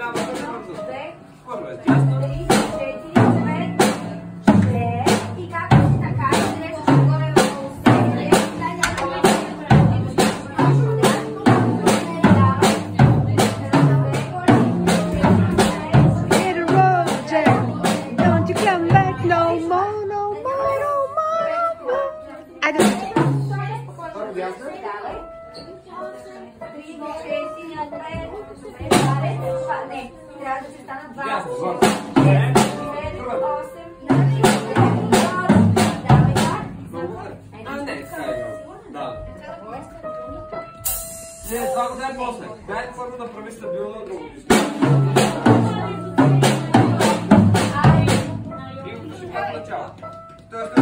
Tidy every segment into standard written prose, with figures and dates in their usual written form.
Няма да се бързо. Първо е Три, дясно. 4, 5, 6 и както така, нещо ще горе в усетите. Hit the road, Jack. Don't you come back no more, no more, no more, no more. I don't. Първо дясно. 3, 6, 5, не, трябва да се станат 2, Дясно. 6, 7, 8, 9, давай так. А, не, сега е. Да. Не, това го дай после. Дай първо да прави стабилно друго. И ще пак начало. Тоест,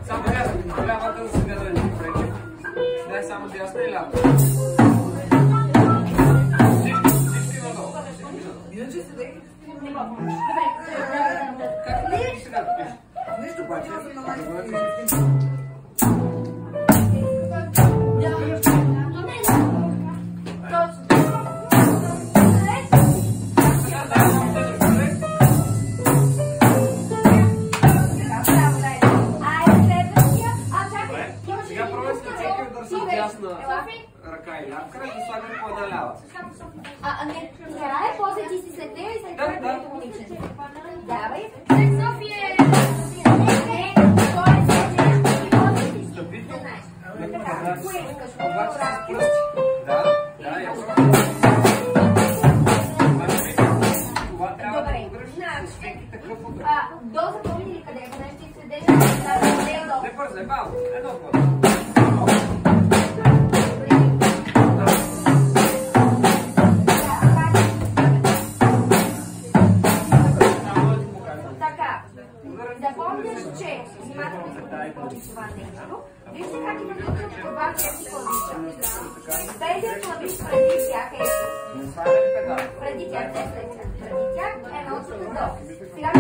само дясно, лявата да се гледа да ни пречи. Дай само дясно и ляво. Всички надолу. Иначе се дай. Как не сега да пише? Нищо обаче, аз съм на майка. Сега пробвай с ръцете и удар с дясна ръка и ляв край да слагаме по една лява. Не, играе, после ти си след нея и след това трето му личен. Давай. Стъпи тук. Така, кое искаш? Обаче с пръсти. Да, я това трябва да удариш с всеки такъв удар. До запомни ли къде? Къде ще седеш? Не бързай, бавно. Едно по-добре. Така, запомняш, че внимателно това нещо. Вижте как има тук това тези клавиша. Тези клавиши преди тях е преди тях, не след тях. Преди тях е едното надолу. Сега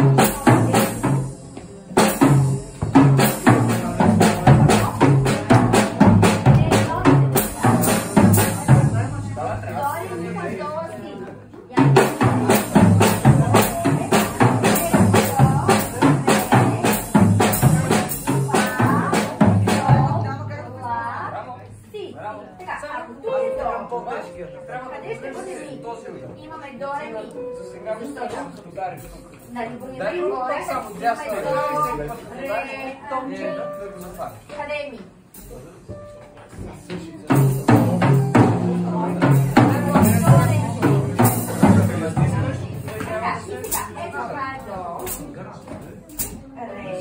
къде ще бъде ми? Имаме до ре ми. Нали го не би горе? Имаме до ре томче. Къде е ми? Така, и сега. Ето това е до. Ре.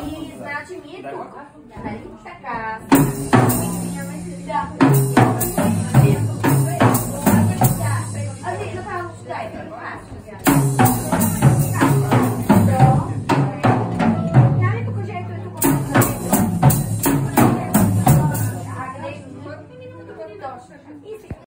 И значи ми е тук. Нали? Така.